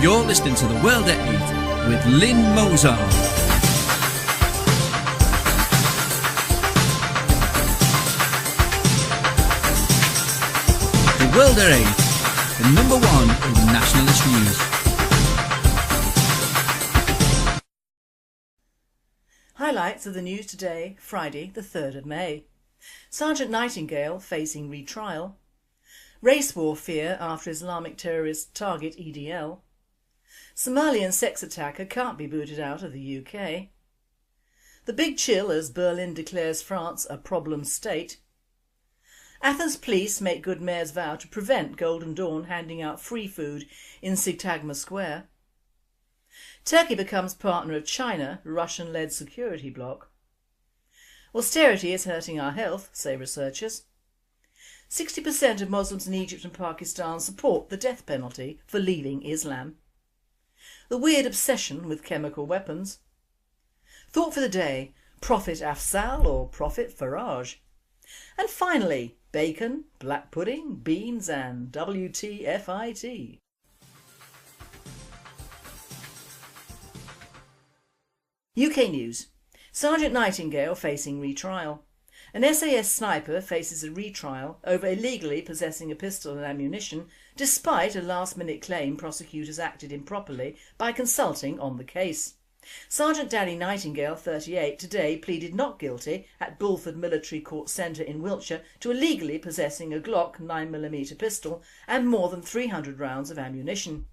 You're listening to The World at 8 with Lynn Mozart. The World at 8, the number one in nationalist news. Highlights of the news today, Friday the 3rd of May. Sergeant Nightingale facing retrial. Race war fear after Islamic terrorist target EDL. Somalian sex attacker can't be booted out of the UK. The big chill as Berlin declares France a problem state. Athens police make good mayor's vow to prevent Golden Dawn handing out free food in Syntagma Square. Turkey becomes partner of China, Russian-led security bloc. Austerity is hurting our health, say researchers. 60% of Muslims in Egypt and Pakistan support the death penalty for leaving Islam. The weird obsession with chemical weapons. Thought for the day, Prophet Afzal or Prophet Farage. And finally, bacon, black pudding, beans and WTFIT. UK News. Sergeant Nightingale facing retrial. An SAS sniper faces a retrial over illegally possessing a pistol and ammunition despite a last-minute claim prosecutors acted improperly by consulting on the case. Sergeant Danny Nightingale, 38, today pleaded not guilty at Bulford Military Court Centre in Wiltshire to illegally possessing a Glock 9mm pistol and more than 300 rounds of ammunition.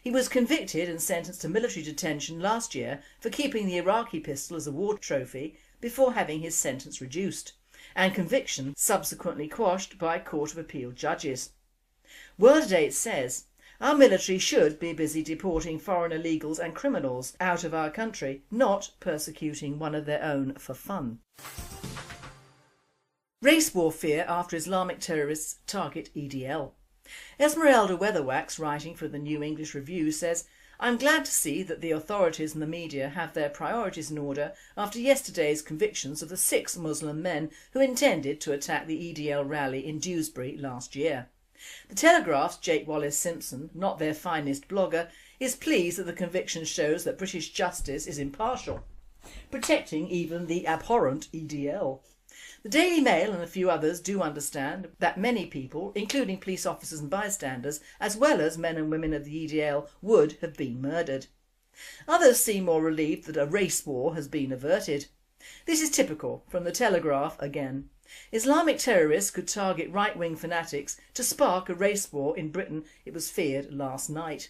He was convicted and sentenced to military detention last year for keeping the Iraqi pistol as a war trophy before having his sentence reduced, and conviction subsequently quashed by Court of Appeal judges. World at 8 says, our military should be busy deporting foreign illegals and criminals out of our country, not persecuting one of their own for fun. Race war fear after Islamic terrorists target EDL. Esmeralda Weatherwax, writing for the New English Review, says, I'm glad to see that the authorities and the media have their priorities in order after yesterday's convictions of the 6 Muslim men who intended to attack the EDL rally in Dewsbury last year. The Telegraph's Jake Wallace-Simpson, not their finest blogger, is pleased that the conviction shows that British justice is impartial, protecting even the abhorrent EDL. The Daily Mail and a few others do understand that many people, including police officers and bystanders, as well as men and women of the EDL, would have been murdered. Others seem more relieved that a race war has been averted. This is typical from the Telegraph again. Islamic terrorists could target right-wing fanatics to spark a race war in Britain, it was feared last night.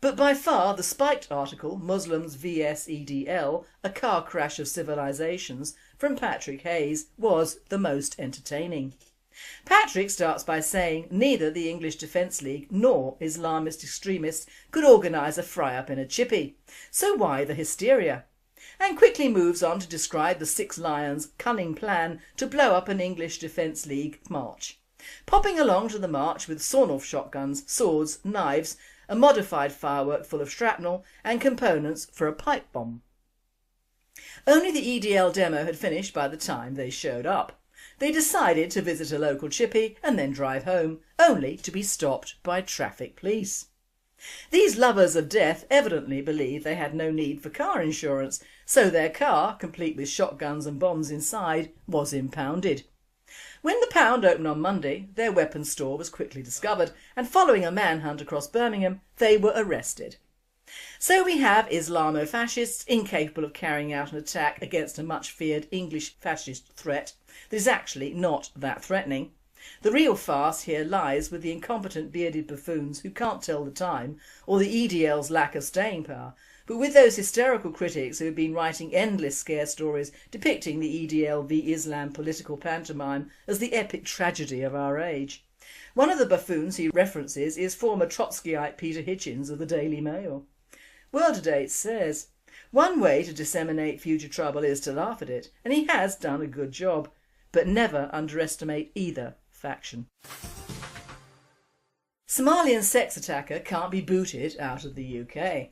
But by far the spiked article, Muslims vs EDL, a car crash of civilisations, from Patrick Hayes, was the most entertaining. Patrick starts by saying neither the English Defence League nor Islamist extremists could organise a fry-up in a chippy, so why the hysteria? And quickly moves on to describe the Six Lions' cunning plan to blow up an English Defence League march. Popping along to the march with sawn-off shotguns, swords, knives, a modified firework full of shrapnel and components for a pipe bomb. Only the EDL demo had finished by the time they showed up. They decided to visit a local chippy and then drive home, only to be stopped by traffic police. These lovers of death evidently believed they had no need for car insurance, so their car, complete with shotguns and bombs inside, was impounded. When the pound opened on Monday, their weapons store was quickly discovered, and following a manhunt across Birmingham, they were arrested. So we have Islamo-fascists incapable of carrying out an attack against a much-feared English fascist threat that is actually not that threatening. The real farce here lies with the incompetent bearded buffoons who can't tell the time, or the EDL's lack of staying power, but with those hysterical critics who have been writing endless scare stories depicting the EDL v Islam political pantomime as the epic tragedy of our age. One of the buffoons he references is former Trotskyite Peter Hitchens of the Daily Mail. World at 8 says, one way to disseminate future trouble is to laugh at it, and he has done a good job, but never underestimate either faction. Somalian sex attacker can't be booted out of the UK.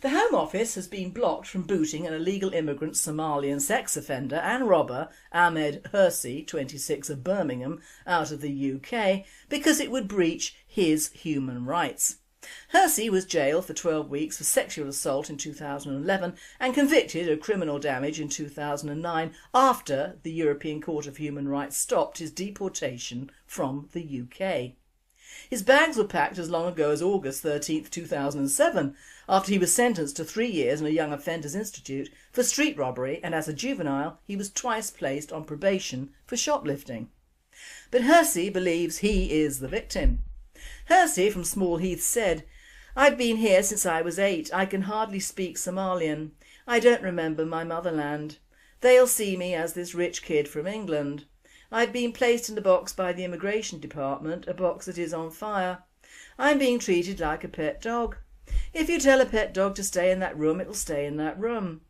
The Home Office has been blocked from booting an illegal immigrant Somalian sex offender and robber Ahmed Hersi, 26, of Birmingham, out of the UK because it would breach his human rights. Hersi was jailed for 12 weeks for sexual assault in 2011 and convicted of criminal damage in 2009 after the European Court of Human Rights stopped his deportation from the UK. His bags were packed as long ago as August 13, 2007, after he was sentenced to 3 years in a Young Offenders Institute for street robbery, and as a juvenile he was twice placed on probation for shoplifting. But Hersi believes he is the victim. Hersi from Small Heath said, "I've been here since I was 8. I can hardly speak Somalian. I don't remember my motherland. They'll see me as this rich kid from England. I've been placed in the box by the immigration department, a box that is on fire. I'm being treated like a pet dog. If you tell a pet dog to stay in that room, it'll stay in that room.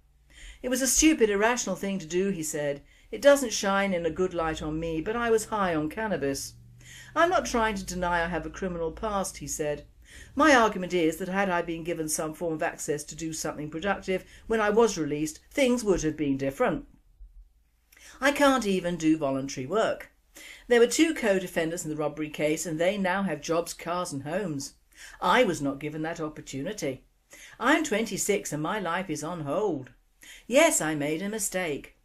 It was a stupid, irrational thing to do," he said. "It doesn't shine in a good light on me, but I was high on cannabis. I'm not trying to deny I have a criminal past," he said. "My argument is that had I been given some form of access to do something productive when I was released, things would have been different. I can't even do voluntary work. There were 2 co-defendants in the robbery case and they now have jobs, cars and homes. I was not given that opportunity. I'm 26 and my life is on hold. Yes, I made a mistake.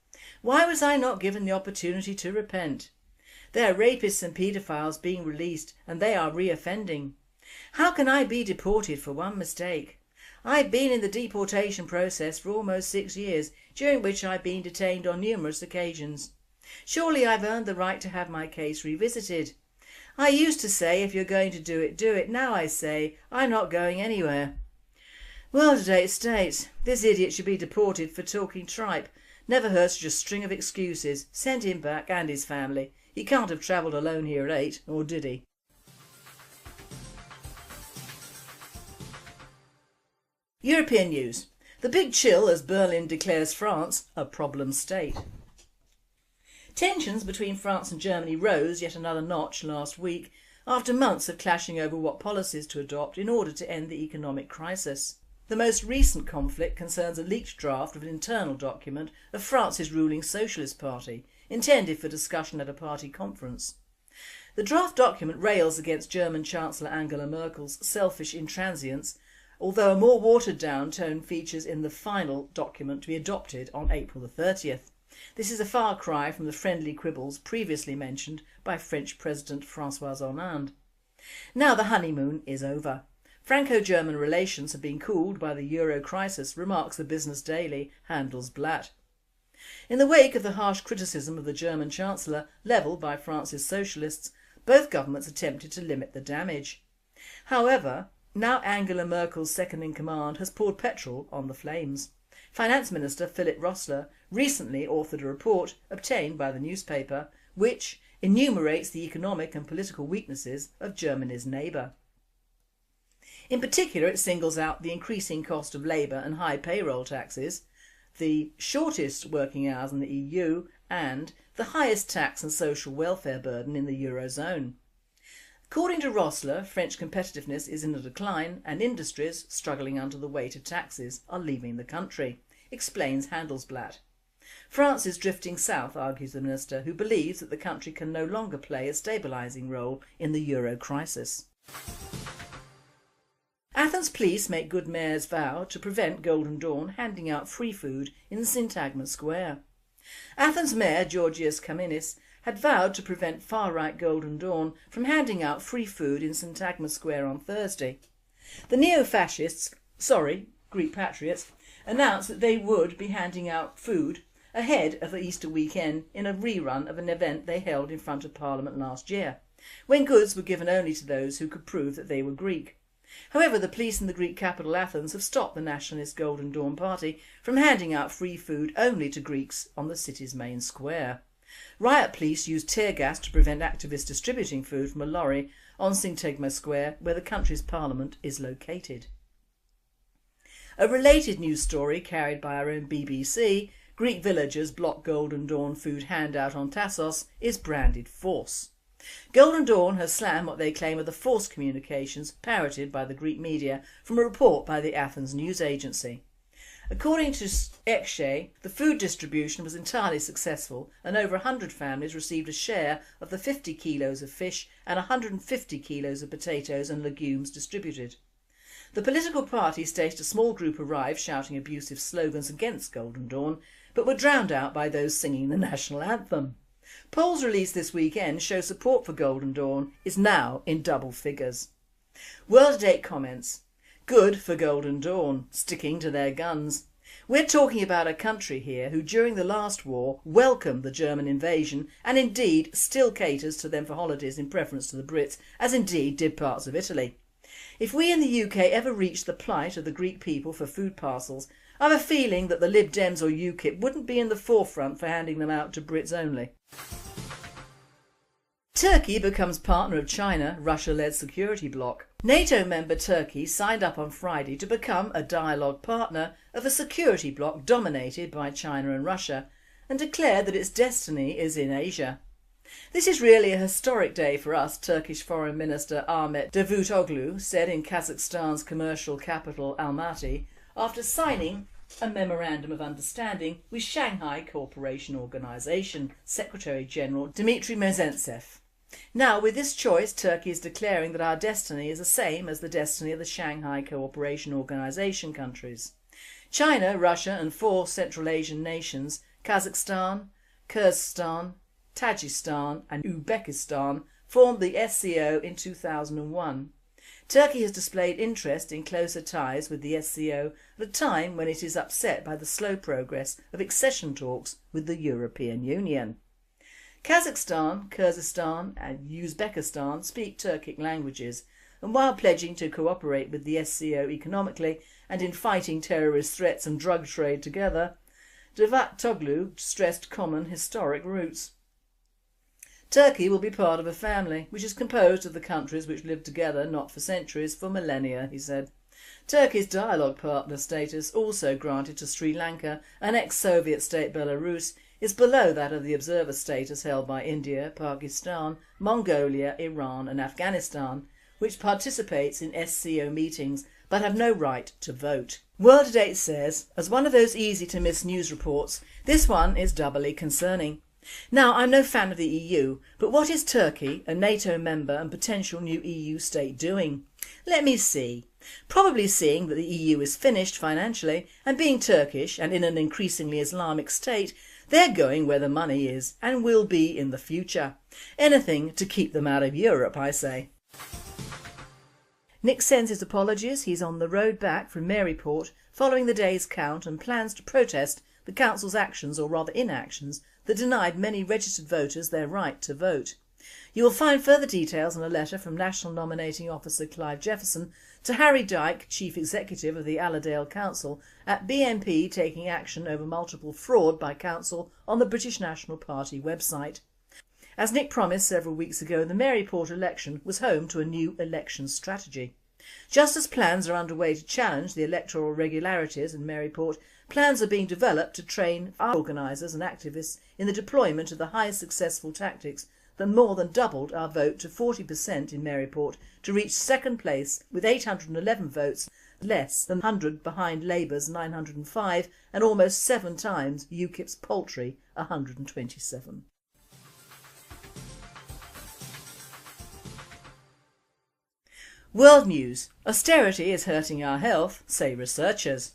Why was I not given the opportunity to repent? There are rapists and paedophiles being released and they are re-offending. How can I be deported for one mistake? I've been in the deportation process for almost 6 years, during which I've been detained on numerous occasions. Surely I've earned the right to have my case revisited. I used to say if you're going to do it, do it. Now I say I'm not going anywhere." Well, today's states, this idiot should be deported for talking tripe. Never heard such a string of excuses. Send him back and his family. He can't have travelled alone here at 8, or did he? European news. The big chill as Berlin declares France a problem state. Tensions between France and Germany rose yet another notch last week after months of clashing over what policies to adopt in order to end the economic crisis. The most recent conflict concerns a leaked draft of an internal document of France's ruling Socialist Party, intended for discussion at a party conference. The draft document rails against German Chancellor Angela Merkel's selfish intransience, although a more watered-down tone features in the final document to be adopted on April the 30th. This is a far cry from the friendly quibbles previously mentioned by French President François Hollande. Now the honeymoon is over. Franco-German relations have been cooled by the Euro crisis, remarks the Business Daily Handelsblatt. In the wake of the harsh criticism of the German Chancellor levelled by France's socialists, both governments attempted to limit the damage. However, now Angela Merkel's second-in-command has poured petrol on the flames. Finance Minister Philipp Rösler recently authored a report obtained by the newspaper which enumerates the economic and political weaknesses of Germany's neighbour. In particular, it singles out the increasing cost of labour and high payroll taxes, the shortest working hours in the EU and the highest tax and social welfare burden in the Eurozone. According to Rösler, French competitiveness is in a decline and industries struggling under the weight of taxes are leaving the country, explains Handelsblatt. France is drifting south, argues the minister, who believes that the country can no longer play a stabilising role in the euro crisis. Athens police make good mayor's vow to prevent Golden Dawn handing out free food in Syntagma Square. Athens Mayor Georgios Kaminis had vowed to prevent far-right Golden Dawn from handing out free food in Syntagma Square on Thursday. The neo-fascists, Greek patriots, announced that they would be handing out food ahead of the Easter weekend in a rerun of an event they held in front of Parliament last year, when goods were given only to those who could prove that they were Greek. However, the police in the Greek capital Athens have stopped the nationalist Golden Dawn party from handing out free food only to Greeks on the city's main square. Riot police used tear gas to prevent activists distributing food from a lorry on Syntagma Square, where the country's parliament is located. A related news story carried by our own BBC, Greek villagers block Golden Dawn food handout on Tassos, is branded false. Golden Dawn has slammed what they claim are the false communications parroted by the Greek media from a report by the Athens news agency. According to Ekshay, the food distribution was entirely successful and over 100 families received a share of the 50 kilos of fish and 150 kilos of potatoes and legumes distributed. The political party stated a small group arrived shouting abusive slogans against Golden Dawn, but were drowned out by those singing the national anthem. Polls released this weekend show support for Golden Dawn is now in double figures. World at 8 comments. Good for Golden Dawn, sticking to their guns. We're talking about a country here who during the last war welcomed the German invasion and indeed still caters to them for holidays in preference to the Brits, as indeed did parts of Italy. If we in the UK ever reached the plight of the Greek people for food parcels, I have a feeling that the Lib Dems or UKIP wouldn't be in the forefront for handing them out to Brits only. Turkey becomes partner of China, Russia-led security bloc. NATO member Turkey signed up on Friday to become a dialogue partner of a security bloc dominated by China and Russia and declared that its destiny is in Asia. This is really a historic day for us, Turkish Foreign Minister Ahmet Davutoglu said in Kazakhstan's commercial capital Almaty after signing a memorandum of understanding with Shanghai Cooperation Organization Secretary General Dmitry Mezentsev. Now with this choice, Turkey is declaring that our destiny is the same as the destiny of the Shanghai Cooperation Organization countries. China, Russia and 4 Central Asian nations, Kazakhstan, Kyrgyzstan, Tajikistan and Uzbekistan, formed the SCO in 2001. Turkey has displayed interest in closer ties with the SCO at a time when it is upset by the slow progress of accession talks with the European Union. Kazakhstan, Kyrgyzstan and Uzbekistan speak Turkic languages, and while pledging to cooperate with the SCO economically and in fighting terrorist threats and drug trade together, Davutoglu stressed common historic roots. Turkey will be part of a family which is composed of the countries which lived together not for centuries, for millennia, he said. Turkey's dialogue partner status, also granted to Sri Lanka and ex-Soviet state Belarus, is below that of the observer status held by India, Pakistan, Mongolia, Iran and Afghanistan, which participates in SCO meetings but have no right to vote. World at 8 says, as one of those easy to miss news reports, this one is doubly concerning. Now, I'm no fan of the EU, but what is Turkey, a NATO member and potential new EU state, doing? Let me see. Probably seeing that the EU is finished financially, and being Turkish and in an increasingly Islamic state, they're going where the money is and will be in the future. Anything to keep them out of Europe, I say. Nick sends his apologies. He's on the road back from Maryport following the day's count and plans to protest the council's actions, or rather inactions, that denied many registered voters their right to vote. You will find further details in a letter from National Nominating Officer Clive Jefferson to Harry Dyke, Chief Executive of the Allerdale Council, at BNP taking action over multiple fraud by council on the British National Party website. As Nick promised several weeks ago, the Maryport election was home to a new election strategy. Just as plans are underway to challenge the electoral irregularities in Maryport, plans are being developed to train our organisers and activists in the deployment of the highest successful tactics that more than doubled our vote to 40% in Maryport to reach second place with 811 votes, less than 100 behind Labour's 905 and almost 7 times UKIP's paltry 127. World news. Austerity is hurting our health, say researchers.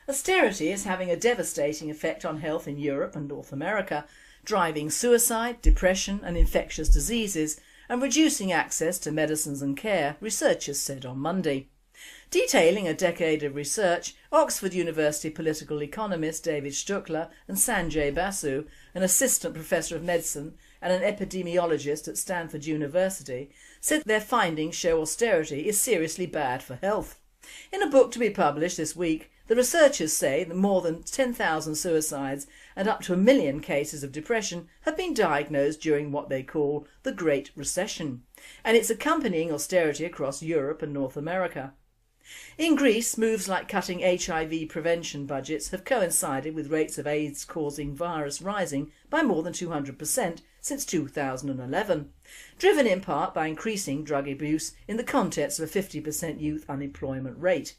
Austerity is having a devastating effect on health in Europe and North America, driving suicide, depression and infectious diseases and reducing access to medicines and care, researchers said on Monday. Detailing a decade of research, Oxford University political economist David Stuckler and Sanjay Basu, an assistant professor of medicine and an epidemiologist at Stanford University, said their findings show austerity is seriously bad for health. In a book to be published this week, the researchers say that more than 10,000 suicides and up to 1 million cases of depression have been diagnosed during what they call the Great Recession, and its accompanying austerity across Europe and North America. In Greece, moves like cutting HIV prevention budgets have coincided with rates of AIDS-causing virus rising by more than 200% since 2011, driven in part by increasing drug abuse in the context of a 50% youth unemployment rate.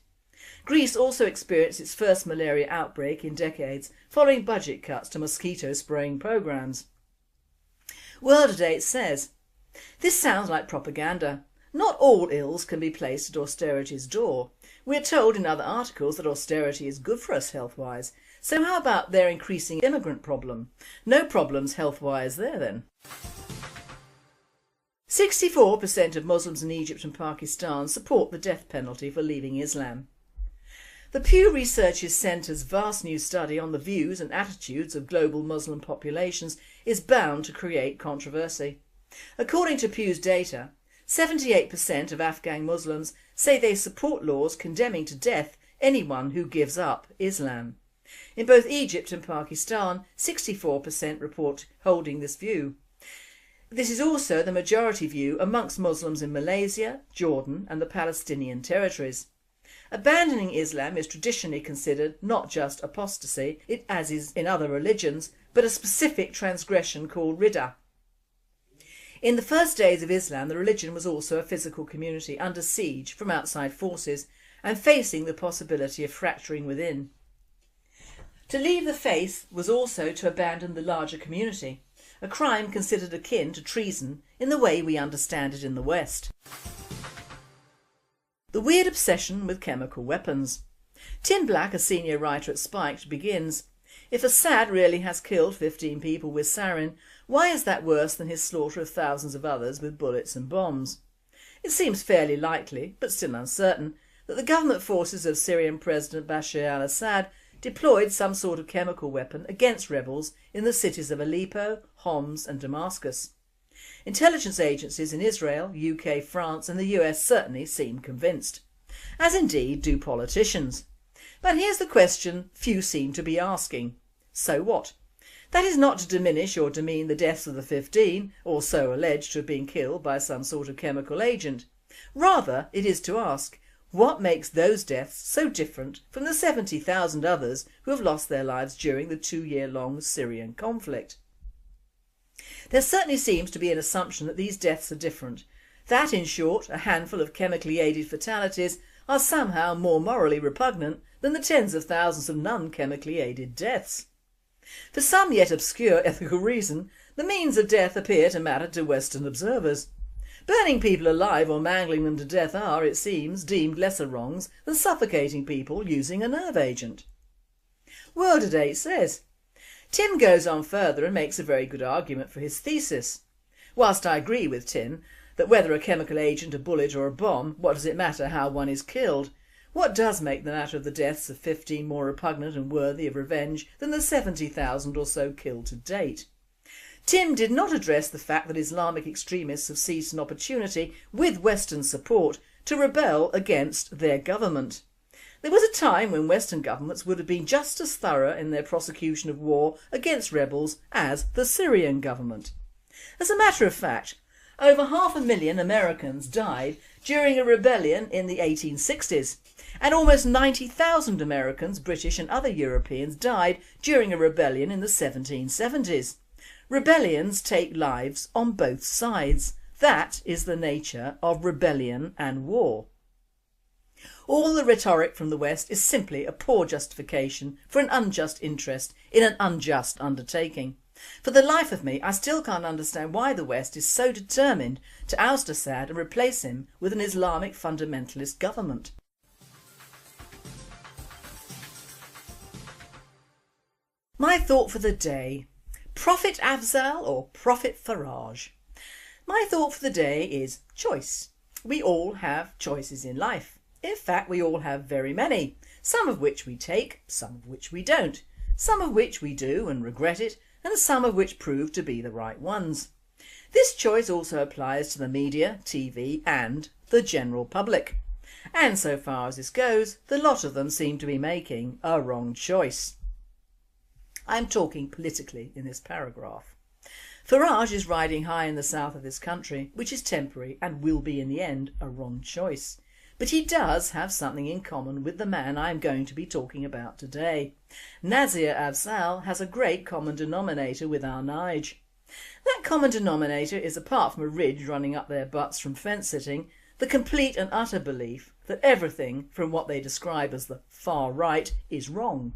Greece also experienced its first malaria outbreak in decades following budget cuts to mosquito spraying programmes. World at 8 says, this sounds like propaganda. Not all ills can be placed at austerity's door. We're told in other articles that austerity is good for us health-wise, so how about their increasing immigrant problem? No problems health-wise there then. 64% of Muslims in Egypt and Pakistan support the death penalty for leaving Islam. The Pew Research Centre's vast new study on the views and attitudes of global Muslim populations is bound to create controversy. According to Pew's data, 78% of Afghan Muslims say they support laws condemning to death anyone who gives up Islam. In both Egypt and Pakistan, 64% report holding this view. This is also the majority view amongst Muslims in Malaysia, Jordan and the Palestinian territories. Abandoning Islam is traditionally considered not just apostasy, as is in other religions, but a specific transgression called riddah. In the first days of Islam, the religion was also a physical community under siege from outside forces and facing the possibility of fracturing within. To leave the faith was also to abandon the larger community, a crime considered akin to treason in the way we understand it in the West. The weird obsession with chemical weapons. Tim Black, a senior writer at Spiked, begins, "If Assad really has killed 15 people with sarin, why is that worse than his slaughter of thousands of others with bullets and bombs? It seems fairly likely, but still uncertain, that the government forces of Syrian President Bashar al-Assad deployed some sort of chemical weapon against rebels in the cities of Aleppo, Homs and Damascus. Intelligence agencies in Israel, UK, France and the US certainly seem convinced, as indeed do politicians. But here's the question few seem to be asking. So what? That is not to diminish or demean the deaths of the 15, or so alleged to have been killed by some sort of chemical agent. Rather, it is to ask, what makes those deaths so different from the 70,000 others who have lost their lives during the 2-year-long Syrian conflict? There certainly seems to be an assumption that these deaths are different, that in short a handful of chemically aided fatalities are somehow more morally repugnant than the tens of thousands of non-chemically aided deaths. For some yet obscure ethical reason, the means of death appear to matter to Western observers. Burning people alive or mangling them to death are, it seems, deemed lesser wrongs than suffocating people using a nerve agent. World at 8 says, Tim goes on further and makes a very good argument for his thesis. Whilst I agree with Tim that whether a chemical agent, a bullet or a bomb, what does it matter how one is killed? What does make the matter of the deaths of 15 more repugnant and worthy of revenge than the 70,000 or so killed to date? Tim did not address the fact that Islamic extremists have seized an opportunity, with Western support, to rebel against their government. There was a time when Western governments would have been just as thorough in their prosecution of war against rebels as the Syrian government. As a matter of fact, over 500,000 Americans died during a rebellion in the 1860s, and almost 90,000 Americans, British and other Europeans died during a rebellion in the 1770s. Rebellions take lives on both sides. That is the nature of rebellion and war. All the rhetoric from the West is simply a poor justification for an unjust interest in an unjust undertaking. For the life of me, I still can't understand why the West is so determined to oust Assad and replace him with an Islamic fundamentalist government. My thought for the day. Prophet Afzal or Prophet Farage? My thought for the day is choice. We all have choices in life. In fact, we all have very many, some of which we take, some of which we don't, some of which we do and regret it, and some of which prove to be the right ones. This choice also applies to the media, TV and the general public. And so far as this goes, the lot of them seem to be making a wrong choice. I am talking politically in this paragraph. Farage is riding high in the south of this country, which is temporary and will be in the end a wrong choice. But he does have something in common with the man I am going to be talking about today. Nazir Afzal has a great common denominator with our Nige. That common denominator is, apart from a ridge running up their butts from fence sitting, the complete and utter belief that everything from what they describe as the far right is wrong.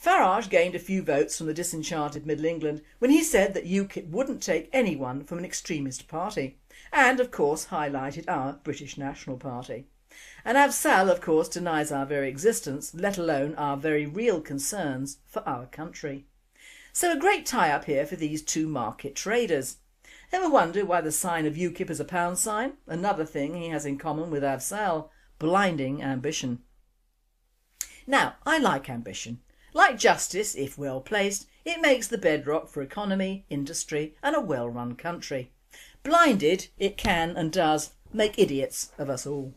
Farage gained a few votes from the disenchanted Middle England when he said that UKIP wouldn't take anyone from an extremist party, and of course highlighted our British National Party. And Afzal, of course, denies our very existence, let alone our very real concerns for our country. So a great tie-up here for these two market traders. Ever wonder why the sign of UKIP is a pound sign? Another thing he has in common with Afzal: blinding ambition. Now, I like ambition. Like justice, if well placed, it makes the bedrock for economy, industry and a well-run country. Blinded, it can and does make idiots of us all.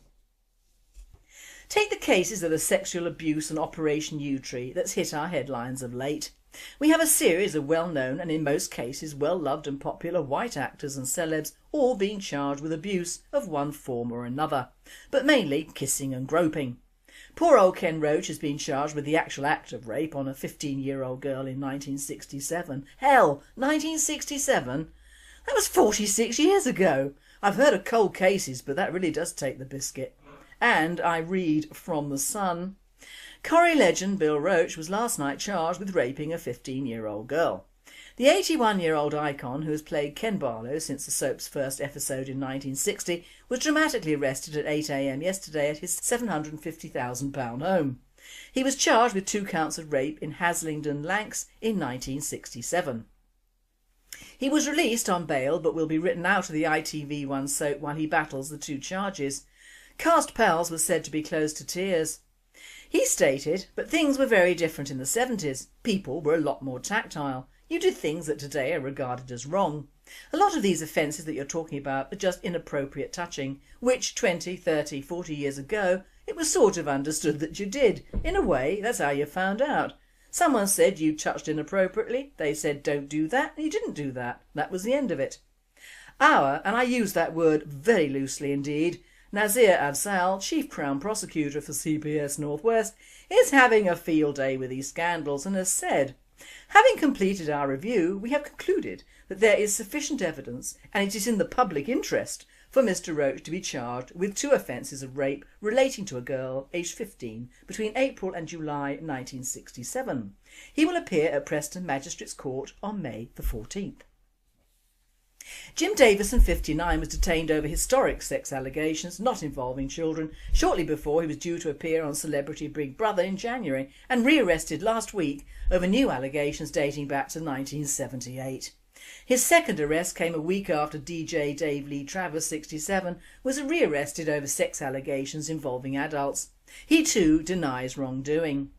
Take the cases of the sexual abuse and Operation Yewtree that's hit our headlines of late. We have a series of well-known and in most cases well-loved and popular white actors and celebs all being charged with abuse of one form or another, but mainly kissing and groping. Poor old Ken Roach has been charged with the actual act of rape on a 15-year-old girl in 1967. Hell, 1967? That was 46 years ago. I've heard of cold cases, but that really does take the biscuit. And I read from The Sun. Corrie legend Bill Roach was last night charged with raping a 15-year-old girl. The 81-year-old icon, who has played Ken Barlow since the soap's first episode in 1960, was dramatically arrested at 8 AM yesterday at his £750,000 home. He was charged with 2 counts of rape in Haslingden, Lancs in 1967. He was released on bail but will be written out of the ITV1 soap while he battles the 2 charges. Cast Pals was said to be close to tears. He stated, but things were very different in the 70s. People were a lot more tactile. You did things that today are regarded as wrong. A lot of these offences that you're talking about are just inappropriate touching, which 20, 30, 40 years ago it was sort of understood that you did. In a way, that's how you found out. Someone said you touched inappropriately, they said don't do that, and you didn't do that. That was the end of it. Our, and I use that word very loosely indeed, Nazir Afzal, Chief Crown Prosecutor for CPS Northwest, is having a field day with these scandals and has said, having completed our review, we have concluded that there is sufficient evidence and it is in the public interest for Mr Roach to be charged with 2 offences of rape relating to a girl aged 15 between April and July 1967. He will appear at Preston Magistrates Court on May the 14th. Jim Davison, 59, was detained over historic sex allegations not involving children shortly before he was due to appear on Celebrity Big Brother in January and re-arrested last week over new allegations dating back to 1978. His second arrest came a week after DJ Dave Lee Travers, 67, was re-arrested over sex allegations involving adults. He too denies wrongdoing.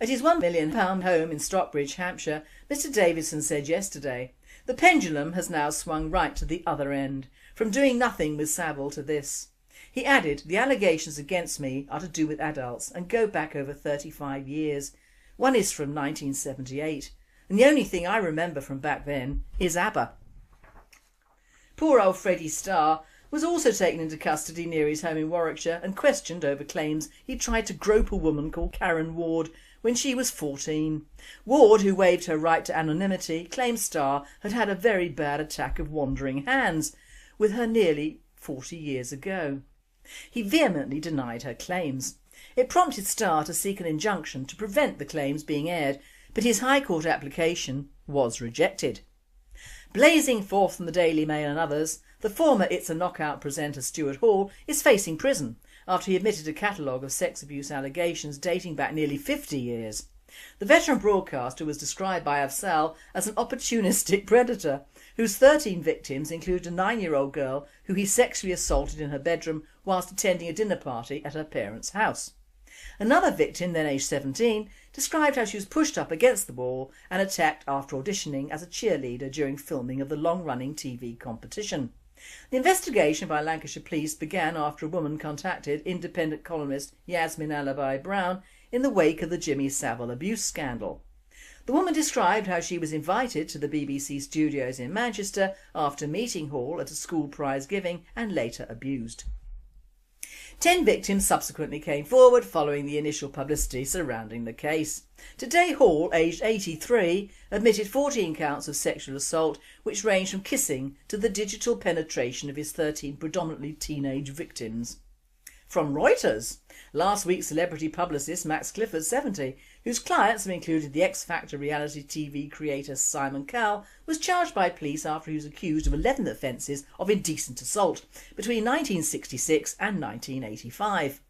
At his £1 million home in Stockbridge, Hampshire, Mr Davison said yesterday, the pendulum has now swung right to the other end, from doing nothing with Savile to this. He added, the allegations against me are to do with adults and go back over 35 years. One is from 1978, and the only thing I remember from back then is ABBA. Poor old Freddie Starr was also taken into custody near his home in Warwickshire and questioned over claims he tried to grope a woman called Karen Ward when she was 14. Ward, who waived her right to anonymity, claimed Starr had had a very bad attack of wandering hands with her nearly 40 years ago. He vehemently denied her claims. It prompted Starr to seek an injunction to prevent the claims being aired, but his High Court application was rejected. Blazing forth from the Daily Mail and others, the former It's a Knockout presenter Stuart Hall is facing prison after he admitted a catalogue of sex abuse allegations dating back nearly 50 years. The veteran broadcaster was described by Afzal as an opportunistic predator, whose 13 victims included a 9-year-old girl who he sexually assaulted in her bedroom whilst attending a dinner party at her parents' house. Another victim, then aged 17, described how she was pushed up against the wall and attacked after auditioning as a cheerleader during filming of the long-running TV competition. The investigation by Lancashire Police began after a woman contacted independent columnist Yasmin Alibi Brown in the wake of the Jimmy Savile abuse scandal. The woman described how she was invited to the BBC studios in Manchester after meeting Hall at a school prize giving and later abused. 10 victims subsequently came forward following the initial publicity surrounding the case. Today Hall, aged 83, admitted 14 counts of sexual assault which ranged from kissing to the digital penetration of his 13 predominantly teenage victims. From Reuters, last week's celebrity publicist Max Clifford, 70, whose clients have included the X Factor reality TV creator Simon Cowell, was charged by police after he was accused of 11 offences of indecent assault between 1966 and 1985.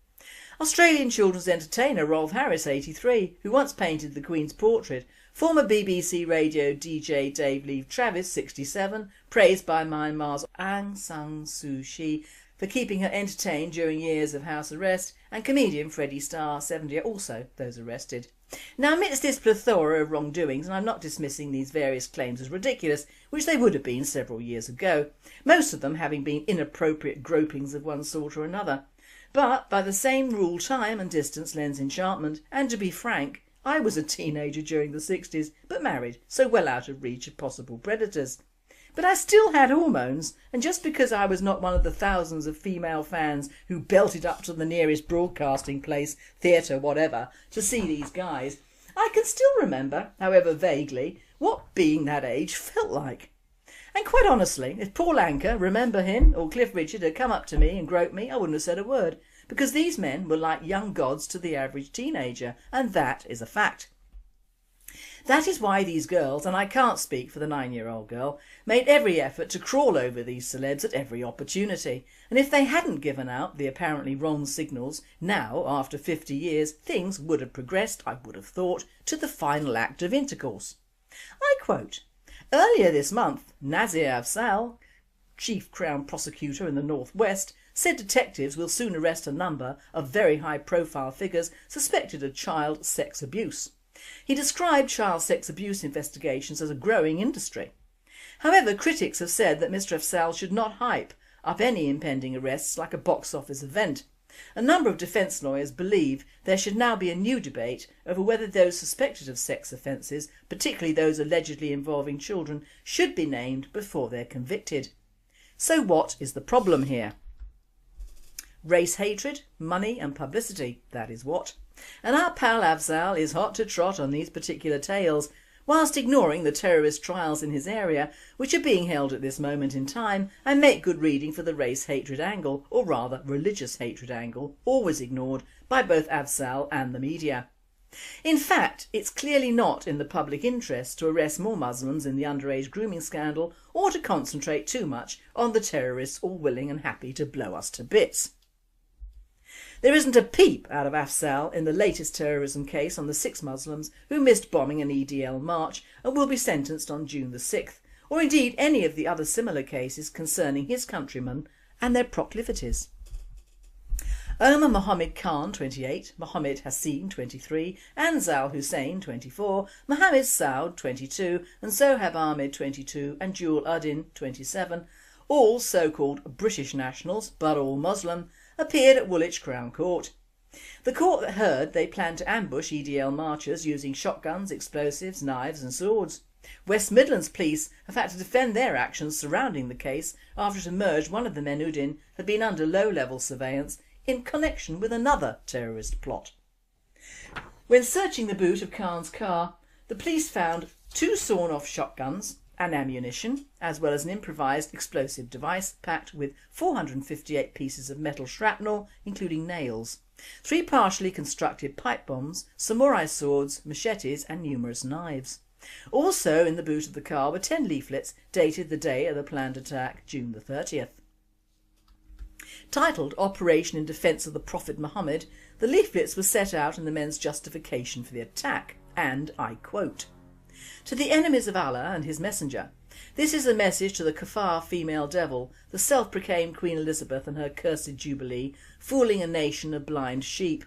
Australian children's entertainer Rolf Harris, 83, who once painted the Queen's portrait, former BBC radio DJ Dave Lee Travis, 67, praised by Myanmar's Aung San Suu Kyi for keeping her entertained during years of house arrest, and comedian Freddie Starr, 70, are also those arrested. Now, amidst this plethora of wrongdoings, and I'm not dismissing these various claims as ridiculous, which they would have been several years ago, most of them having been inappropriate gropings of one sort or another. But by the same rule, time and distance lends enchantment, and to be frank, I was a teenager during the 60s, but married, so well out of reach of possible predators. But I still had hormones, and just because I was not one of the thousands of female fans who belted up to the nearest broadcasting place, theatre, whatever, to see these guys, I can still remember, however vaguely, what being that age felt like. And quite honestly, if Paul Anka, remember him, or Cliff Richard had come up to me and groped me, I wouldn't have said a word, because these men were like young gods to the average teenager, and that is a fact. That is why these girls, and I can't speak for the 9-year-old girl, made every effort to crawl over these celebs at every opportunity, and if they hadn't given out the apparently wrong signals, now, after 50 years, things would have progressed, I would have thought, to the final act of intercourse. I quote, "Earlier this month, Nazir Afzal, Chief Crown Prosecutor in the North West, said detectives will soon arrest a number of very high-profile figures suspected of child sex abuse. He described child sex abuse investigations as a growing industry. However, critics have said that Mr Afzal should not hype up any impending arrests like a box office event. A number of defence lawyers believe there should now be a new debate over whether those suspected of sex offences, particularly those allegedly involving children, should be named before they're convicted. So what is the problem here? Race hatred, money and publicity, that is what. And our pal Afzal is hot to trot on these particular tales, whilst ignoring the terrorist trials in his area, which are being held at this moment in time, and make good reading for the race hatred angle, or rather religious hatred angle, always ignored by both Afzal and the media. In fact, it's clearly not in the public interest to arrest more Muslims in the underage grooming scandal, or to concentrate too much on the terrorists all willing and happy to blow us to bits. There isn't a peep out of Afzal in the latest terrorism case on the 6 Muslims who missed bombing an EDL march and will be sentenced on June the 6th, or indeed any of the other similar cases concerning his countrymen and their proclivities. Omar Mohammed Khan, 28, Mohammed Hassin, 23, Anzal Hussain, 24, Mohammed Saud, 22, and Sohab Ahmed, 22, and Jewel Uddin, 27, all so-called British nationals, but all Muslim, appeared at Woolwich Crown Court. The court heard they planned to ambush EDL marchers using shotguns, explosives, knives and swords. West Midlands police have had to defend their actions surrounding the case after it emerged one of the men Uddin had been under low-level surveillance in connection with another terrorist plot. When searching the boot of Khan's car, the police found 2 sawn-off shotguns and ammunition, as well as an improvised explosive device packed with 458 pieces of metal shrapnel, including nails, 3 partially constructed pipe bombs, samurai swords, machetes and numerous knives. Also in the boot of the car were 10 leaflets dated the day of the planned attack, June the 30th. Titled Operation in Defence of the Prophet Muhammad, the leaflets were set out in the men's justification for the attack, and I quote, "To the enemies of Allah and his messenger, this is a message to the kafar female devil, the self-proclaimed Queen Elizabeth and her cursed jubilee, fooling a nation of blind sheep.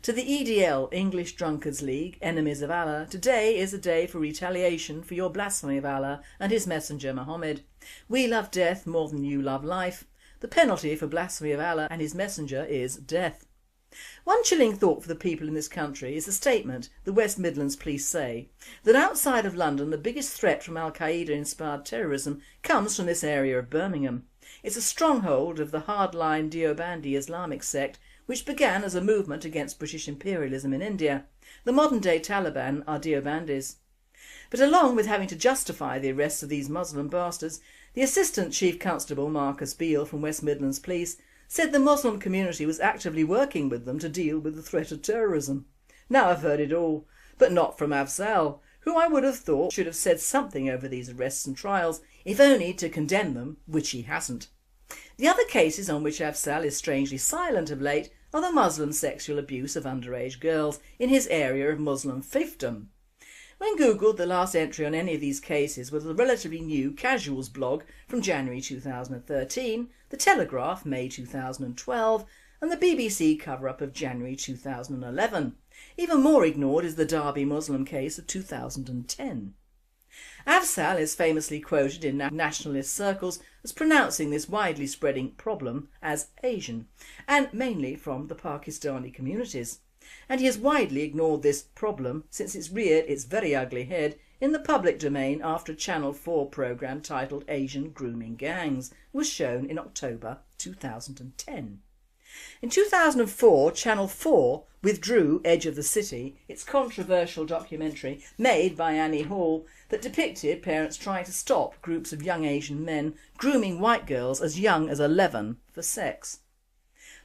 To the EDL, English Drunkards League, enemies of Allah, today is a day for retaliation for your blasphemy of Allah and his messenger Muhammad. We love death more than you love life. The penalty for blasphemy of Allah and his messenger is death." One chilling thought for the people in this country is the statement the West Midlands police say, that outside of London the biggest threat from Al-Qaeda inspired terrorism comes from this area of Birmingham. It's a stronghold of the hardline Deobandi Islamic sect, which began as a movement against British imperialism in India. The modern day Taliban are Deobandis. But along with having to justify the arrests of these Muslim bastards, the Assistant Chief Constable Marcus Beale from West Midlands Police said the Muslim community was actively working with them to deal with the threat of terrorism. Now I've heard it all. but not from Afzal, who I would have thought should have said something over these arrests and trials, if only to condemn them, which he hasn't. The other cases on which Afzal is strangely silent of late are the Muslim sexual abuse of underage girls in his area of Muslim fiefdom. When googled, the last entry on any of these cases was the relatively new Casuals blog from January 2013, The Telegraph May 2012 and the BBC cover-up of January 2011. Even more ignored is the Derby Muslim case of 2010. Afzal is famously quoted in nationalist circles as pronouncing this widely spreading problem as Asian, and mainly from the Pakistani communities. And he has widely ignored this problem since it's reared its very ugly head in the public domain after a Channel 4 programme titled Asian Grooming Gangs was shown in October 2010. In 2004, Channel 4 withdrew Edge of the City, its controversial documentary made by Annie Hall that depicted parents trying to stop groups of young Asian men grooming white girls as young as 11 for sex.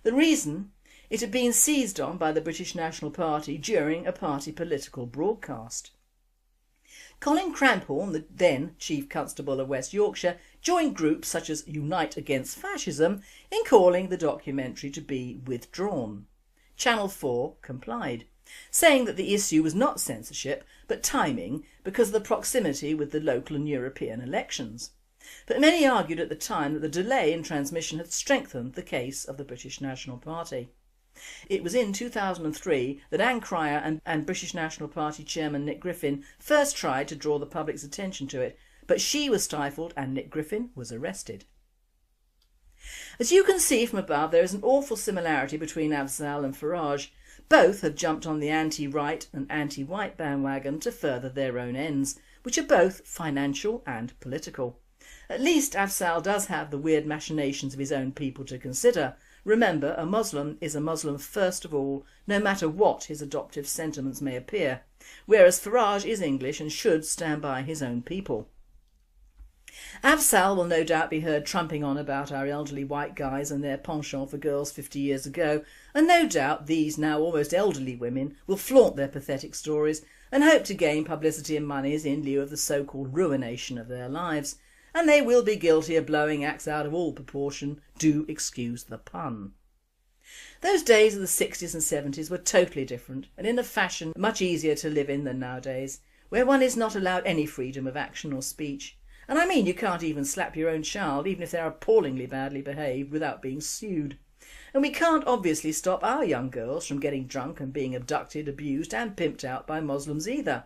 The reason? It had been seized on by the British National Party during a party political broadcast. Colin Cramphorn, the then Chief Constable of West Yorkshire, joined groups such as Unite Against Fascism in calling the documentary to be withdrawn. Channel 4 complied, saying that the issue was not censorship but timing because of the proximity with the local and European elections. But many argued at the time that the delay in transmission had strengthened the case of the British National Party. It was in 2003 that Anne Cryer and British National Party chairman Nick Griffin first tried to draw the public's attention to it, but she was stifled and Nick Griffin was arrested. As you can see from above, there is an awful similarity between Afzal and Farage. Both have jumped on the anti-right and anti-white bandwagon to further their own ends, which are both financial and political. At least Afzal does have the weird machinations of his own people to consider. Remember, a Muslim is a Muslim first of all, no matter what his adoptive sentiments may appear, whereas Farage is English and should stand by his own people. Afzal will no doubt be heard trumping on about our elderly white guys and their penchant for girls 50 years ago, and no doubt these now almost elderly women will flaunt their pathetic stories and hope to gain publicity and monies in lieu of the so-called ruination of their lives. And they will be guilty of blowing acts out of all proportion, do excuse the pun. Those days of the 60s and 70s were totally different and in a fashion much easier to live in than nowadays, where one is not allowed any freedom of action or speech. And I mean you can't even slap your own child, even if they're appallingly badly behaved, without being sued. And we can't obviously stop our young girls from getting drunk and being abducted, abused and pimped out by Muslims either.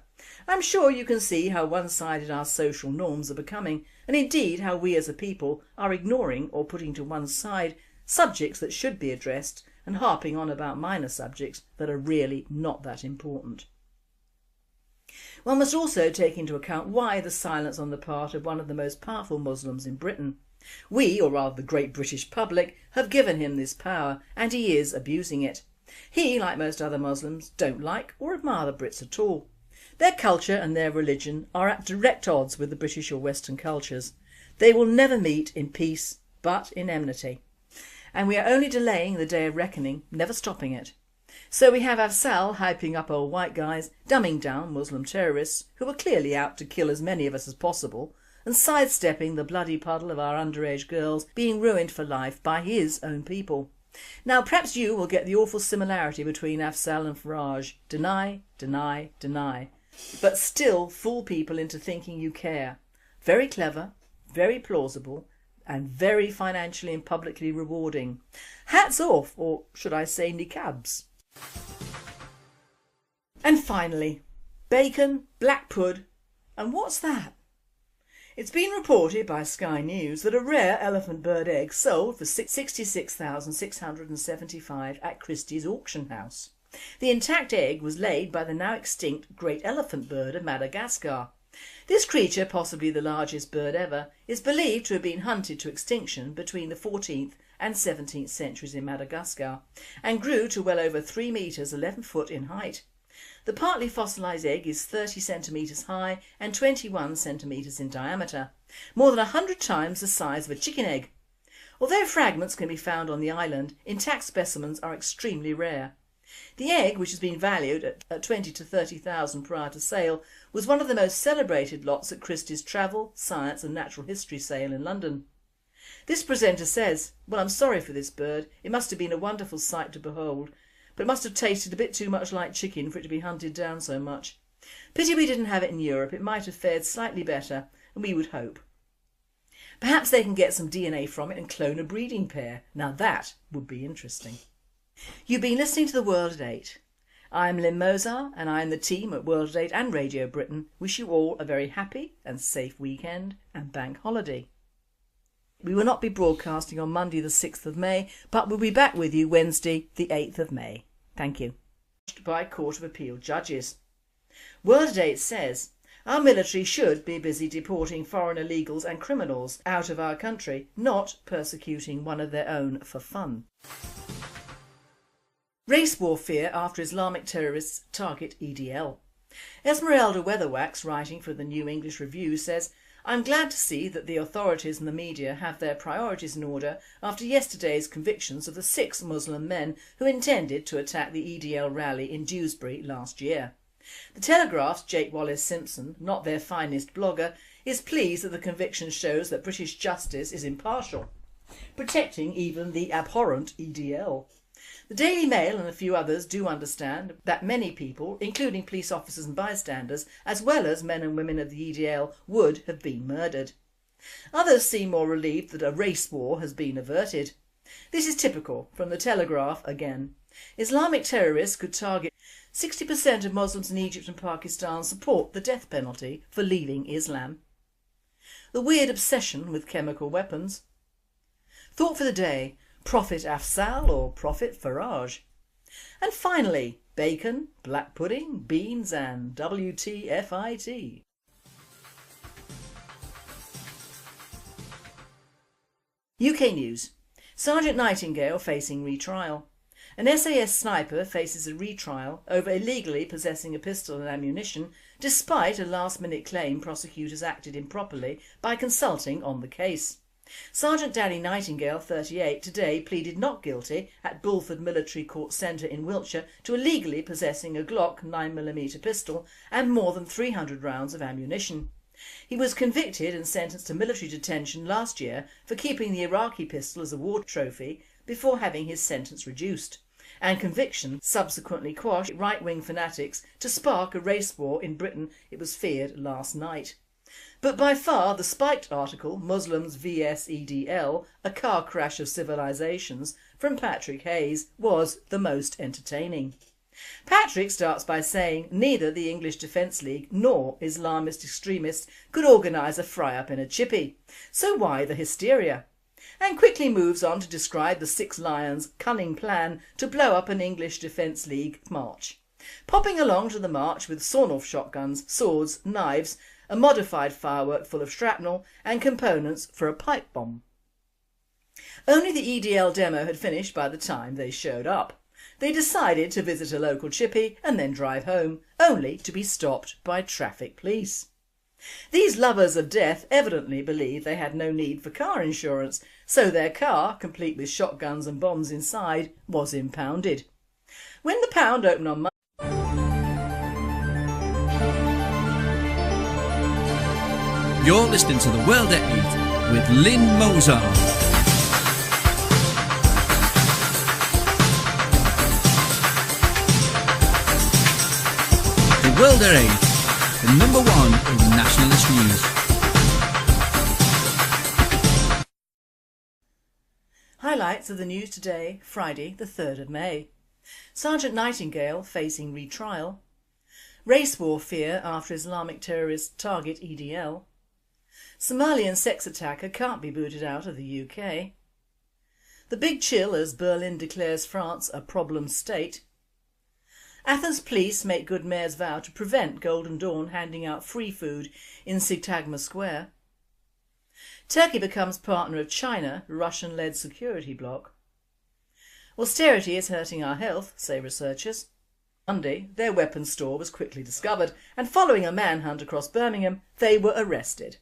I'm sure you can see how one-sided our social norms are becoming, and indeed how we as a people are ignoring or putting to one side subjects that should be addressed and harping on about minor subjects that are really not that important. One must also take into account why the silence on the part of one of the most powerful Muslims in Britain. We, or rather the great British public, have given him this power and he is abusing it. He, like most other Muslims, don't like or admire the Brits at all. Their culture and their religion are at direct odds with the British or Western cultures. They will never meet in peace but in enmity. And we are only delaying the day of reckoning, never stopping it. So we have Afzal hyping up old white guys, dumbing down Muslim terrorists who are clearly out to kill as many of us as possible, and sidestepping the bloody puddle of our underage girls being ruined for life by his own people. Now perhaps you will get the awful similarity between Afzal and Farage. Deny, deny, deny. But still fool people into thinking you care. Very clever, very plausible and very financially and publicly rewarding. Hats off, or should I say niqabs. And finally, bacon, black pud, and what's that? It's been reported by Sky News that a rare elephant bird egg sold for $66,675 at Christie's auction house. The intact egg was laid by the now extinct great elephant bird of Madagascar. This creature, possibly the largest bird ever, is believed to have been hunted to extinction between the 14th and 17th centuries in Madagascar and grew to well over 3 metres 11 foot in height. The partly fossilised egg is 30 centimetres high and 21 centimetres in diameter, more than 100 times the size of a chicken egg. Although fragments can be found on the island, intact specimens are extremely rare. The egg, which has been valued at 20 to 30,000 prior to sale, was one of the most celebrated lots at Christie's Travel, Science and Natural History sale in London. This presenter says, "Well, I'm sorry for this bird, it must have been a wonderful sight to behold, but it must have tasted a bit too much like chicken for it to be hunted down so much. Pity we didn't have it in Europe, it might have fared slightly better, and we would hope. Perhaps they can get some DNA from it and clone a breeding pair. Now that would be interesting." You've been listening to The World at 8. I'm Lynn Mozart and I and the team at World at 8 and Radio Britain wish you all a very happy and safe weekend and bank holiday. We will not be broadcasting on Monday the 6th of May, but we'll be back with you Wednesday the 8th of May. Thank you. By Court of Appeal judges. World at 8 says, our military should be busy deporting foreign illegals and criminals out of our country, not persecuting one of their own for fun. Race war fear after Islamic terrorists target EDL. Esmeralda Weatherwax, writing for the New English Review, says, I'm glad to see that the authorities and the media have their priorities in order after yesterday's convictions of the 6 Muslim men who intended to attack the EDL rally in Dewsbury last year. The Telegraph's Jake Wallace-Simpson, not their finest blogger, is pleased that the conviction shows that British justice is impartial, protecting even the abhorrent EDL. The Daily Mail and a few others do understand that many people, including police officers and bystanders, as well as men and women of the EDL, would have been murdered. Others seem more relieved that a race war has been averted. This is typical from the Telegraph again. Islamic terrorists could target 60% of Muslims in Egypt and Pakistan support the death penalty for leaving Islam. The weird obsession with chemical weapons. Thought for the day. Prophet Afzal or Prophet Farage. And finally, bacon, black pudding, beans and WTFIT. UK News. Sergeant Nightingale facing retrial. An SAS sniper faces a retrial over illegally possessing a pistol and ammunition despite a last-minute claim prosecutors acted improperly by consulting on the case. Sergeant Danny Nightingale, 38, today pleaded not guilty at Bulford Military Court Centre in Wiltshire to illegally possessing a Glock 9mm pistol and more than 300 rounds of ammunition. He was convicted and sentenced to military detention last year for keeping the Iraqi pistol as a war trophy before having his sentence reduced, and conviction subsequently quashed right-wing fanatics to spark a race war in Britain, it was feared, last night. But by far the spiked article, Muslims vs EDL, a car crash of civilisations, from Patrick Hayes, was the most entertaining. Patrick starts by saying neither the English Defence League nor Islamist extremists could organise a fry-up in a chippy, so why the hysteria? And quickly moves on to describe the Six Lions' cunning plan to blow up an English Defence League march. Popping along to the march with sawn-off shotguns, swords, knives, a modified firework full of shrapnel and components for a pipe bomb. Only the EDL demo had finished by the time they showed up. They decided to visit a local chippy and then drive home, only to be stopped by traffic police. These lovers of death evidently believed they had no need for car insurance, so their car, complete with shotguns and bombs inside, was impounded. When the pound opened on Monday, You're listening to The World at 8 with Lynn Mozart. The World at 8, the number one in nationalist news. Highlights of the news today, Friday the 3rd of May. Sergeant Nightingale facing retrial. Race war fear after Islamic terrorists target EDL. Somalian sex attacker can't be booted out of the UK. The big chill as Berlin declares France a problem state. Athens police make good mayor's vow to prevent Golden Dawn handing out free food in Syntagma Square. Turkey becomes partner of China, Russian-led security bloc. Austerity is hurting our health, say researchers. Monday, their weapons store was quickly discovered and following a manhunt across Birmingham, they were arrested.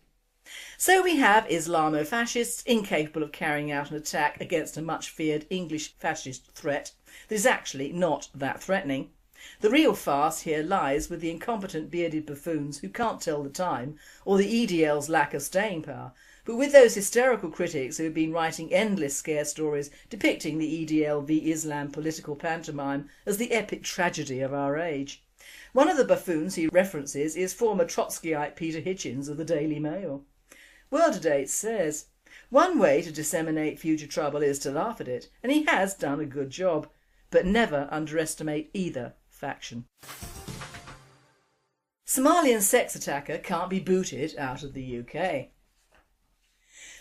So we have Islamo-fascists incapable of carrying out an attack against a much feared English fascist threat that is actually not that threatening. The real farce here lies with the incompetent bearded buffoons who can't tell the time, or the EDL's lack of staying power, but with those hysterical critics who have been writing endless scare stories depicting the EDL v Islam political pantomime as the epic tragedy of our age. One of the buffoons he references is former Trotskyite Peter Hitchens of the Daily Mail. World Today says, "One way to disseminate future trouble is to laugh at it, and he has done a good job, but never underestimate either faction." Somalian sex attacker can't be booted out of the UK.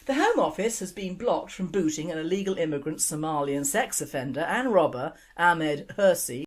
The Home Office has been blocked from booting an illegal immigrant Somalian sex offender and robber Ahmed Hersi